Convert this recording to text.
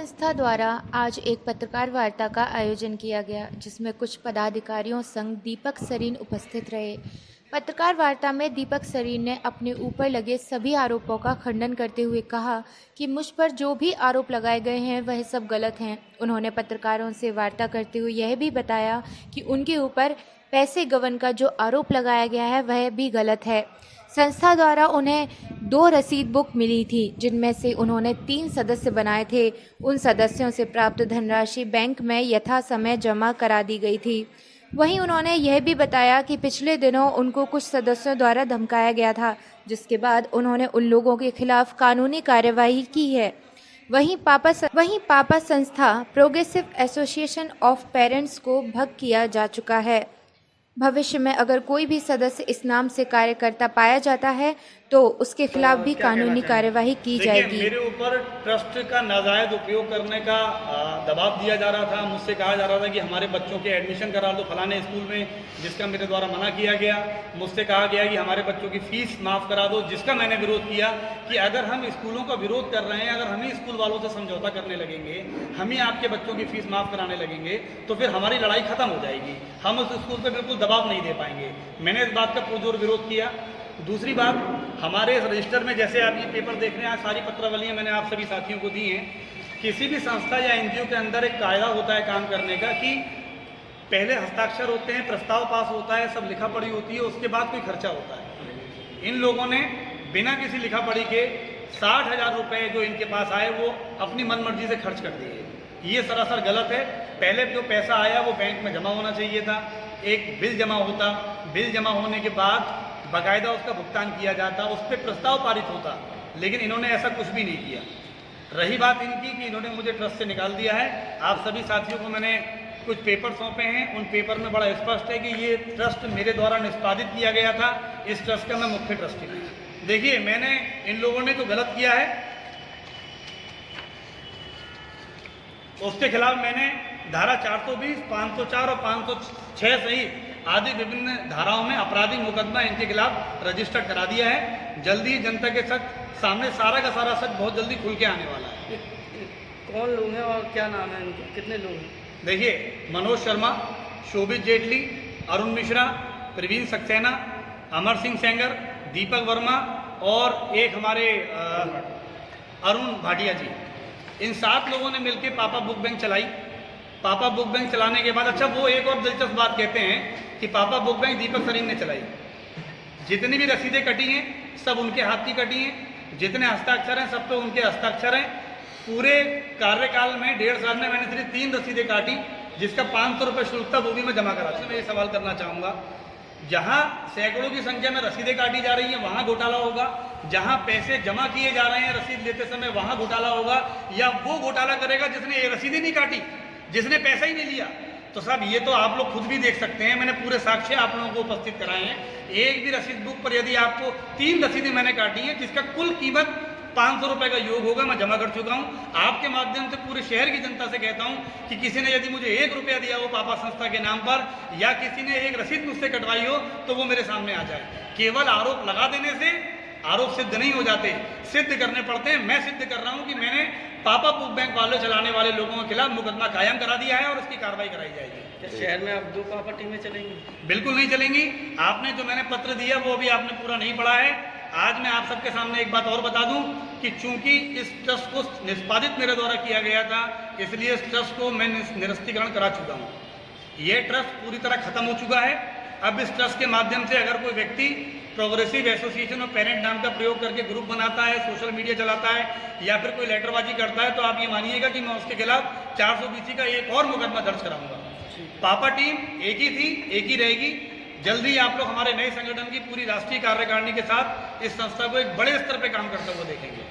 संस्था द्वारा आज एक पत्रकार वार्ता का आयोजन किया गया, जिसमें कुछ पदाधिकारियों संग दीपक सरीन उपस्थित रहे। पत्रकार वार्ता में दीपक सरीन ने अपने ऊपर लगे सभी आरोपों का खंडन करते हुए कहा कि मुझ पर जो भी आरोप लगाए गए हैं वह सब गलत हैं। उन्होंने पत्रकारों से वार्ता करते हुए यह भी बताया कि उनके ऊपर पैसे गबन का जो आरोप लगाया गया है वह भी गलत है। संस्था द्वारा उन्हें 2 रसीद बुक मिली थी, जिनमें से उन्होंने 3 सदस्य बनाए थे। उन सदस्यों से प्राप्त धनराशि बैंक में यथा समय जमा करा दी गई थी। वहीं उन्होंने यह भी बताया कि पिछले दिनों उनको कुछ सदस्यों द्वारा धमकाया गया था, जिसके बाद उन्होंने उन लोगों के खिलाफ कानूनी कार्यवाही की है। वहीं पापा संस्था प्रोग्रेसिव एसोसिएशन ऑफ पेरेंट्स को भंग किया जा चुका है। भविष्य में अगर कोई भी सदस्य इस नाम से कार्यकर्ता पाया जाता है तो उसके खिलाफ भी कानूनी कार्यवाही की जाएगी। मेरे ऊपर ट्रस्ट का नाजायज उपयोग करने का दबाव दिया जा रहा था। मुझसे कहा जा रहा था कि हमारे बच्चों के एडमिशन करा दो फलाने स्कूल में, जिसका मेरे द्वारा मना किया गया। मुझसे कहा गया कि हमारे बच्चों की फीस माफ़ करा दो, जिसका मैंने विरोध किया कि अगर हम स्कूलों का विरोध कर रहे हैं, अगर हम ही स्कूल वालों से समझौता करने लगेंगे, हम ही आपके बच्चों की फीस माफ़ कराने लगेंगे, तो फिर हमारी लड़ाई खत्म हो जाएगी। हम उस स्कूल पर बिल्कुल दबाव नहीं दे पाएंगे। मैंने इस बात का पुरजोर विरोध किया। दूसरी बात, हमारे इस रजिस्टर में जैसे आप ये पेपर देख रहे हैं, सारी पत्रावलियाँ मैंने आप सभी साथियों को दी हैं। किसी भी संस्था या एनजीओ के अंदर एक कायदा होता है काम करने का कि पहले हस्ताक्षर होते हैं, प्रस्ताव पास होता है, सब लिखा पढ़ी होती है, उसके बाद कोई खर्चा होता है। इन लोगों ने बिना किसी लिखा पढ़ी के 60,000 रुपये जो इनके पास आए वो अपनी मनमर्जी से खर्च कर दिए। ये सरासर गलत है। पहले जो पैसा आया वो बैंक में जमा होना चाहिए था, एक बिल जमा होता, बिल जमा होने के बाद बाकायदा उसका भुगतान किया जाता, उस पर प्रस्ताव पारित होता, लेकिन इन्होंने ऐसा कुछ भी नहीं किया। रही बात इनकी कि इन्होंने मुझे ट्रस्ट से निकाल दिया है। आप सभी साथियों को मैंने कुछ पेपर सौंपे हैं, उन पेपर में बड़ा स्पष्ट है कि ये ट्रस्ट मेरे द्वारा निष्पादित किया गया था। इस ट्रस्ट का मैं मुख्य ट्रस्टी हूँ। देखिए, मैंने इन लोगों ने जो गलत किया है उसके खिलाफ मैंने धारा 420, 504 और 506 सहित आदि विभिन्न धाराओं में आपराधिक मुकदमा इनके खिलाफ रजिस्टर करा दिया है। जल्दी जनता के सामने सारा का सारा सच बहुत जल्दी खुल के आने वाला है। कौन लोग हैं और क्या नाम है इनके, कितने लोग हैं? देखिए, मनोज शर्मा, शोभित जेटली, अरुण मिश्रा, प्रवीण सक्सेना, अमर सिंह सेंगर, दीपक वर्मा और एक हमारे अरुण भाटिया जी। इन 7 लोगों ने मिलकर पापा बुक बैंक चलाई। पापा बुक बैंक चलाने के बाद, अच्छा, वो एक और दिलचस्प बात कहते हैं कि पापा बुक बैंक दीपक सरीन ने चलाई। जितनी भी रसीदें कटी हैं सब उनके हाथ की कटी हैं, जितने हस्ताक्षर हैं सब तो उनके हस्ताक्षर हैं। पूरे कार्यकाल में 1.5 साल में मैंने सिर्फ 3 रसीदें काटी, जिसका 500 रुपये शुल्क था, वो भी मैं जमा करा। मैं ये सवाल करना चाहूँगा, जहाँ सैकड़ों की संख्या में रसीदें काटी जा रही हैं वहाँ घोटाला होगा, जहाँ पैसे जमा किए जा रहे हैं रसीद लेते समय वहाँ घोटाला होगा, या वो घोटाला करेगा जिसने ये रसीदें नहीं काटी, जिसने पैसा ही नहीं लिया? तो साहब, ये तो आप लोग खुद भी देख सकते हैं। मैंने पूरे साक्ष्य आप लोगों को उपस्थित कराए हैं। एक भी रसीद बुक पर यदि आपको 3 रसीदें मैंने काटी हैं, जिसका कुल कीमत 500 रुपये का योग होगा, मैं जमा कर चुका हूँ। आपके माध्यम से पूरे शहर की जनता से कहता हूँ कि किसी ने यदि मुझे 1 रुपया दिया हो पापा संस्था के नाम पर, या किसी ने एक रसीद मुझसे कटवाई हो, तो वो मेरे सामने आ जाए। केवल आरोप लगा देने से आरोप सिद्ध नहीं हो जाते, सिद्ध करने पड़ते हैं। मैं सिद्ध कर रहा हूँ कि मैंने पापा बुक बैंक वाले चलाने वाले लोगों के खिलाफ मुकदमा कायम करा दिया है और उसकी कार्रवाई कराई जाएगी। क्या शहर में अब 2 पापा टीमें चलेंगी? बिल्कुल नहीं चलेंगी। आपने जो मैंने पत्र दिया वो अभी आपने पूरा नहीं पढ़ा है। आज मैं आप सबके सामने एक बात और बता दूं कि चूंकि इस ट्रस्ट को निष्पादित मेरे द्वारा किया गया था, इसलिए इस ट्रस्ट को मैं निरस्तीकरण करा चुका हूँ। ये ट्रस्ट पूरी तरह खत्म हो चुका है। अब इस ट्रस्ट के माध्यम से अगर कोई व्यक्ति प्रोग्रेसिव एसोसिएशन ऑफ पेरेंट नाम का प्रयोग करके ग्रुप बनाता है, सोशल मीडिया चलाता है, या फिर कोई लेटरबाजी करता है, तो आप ये मानिएगा कि मैं उसके खिलाफ 420 का एक और मुकदमा दर्ज कराऊंगा। पापा टीम एक ही थी, एक ही रहेगी। जल्दी आप लोग हमारे नए संगठन की पूरी राष्ट्रीय कार्यकारिणी के साथ इस संस्था को एक बड़े स्तर पर काम करते हुए देखेंगे।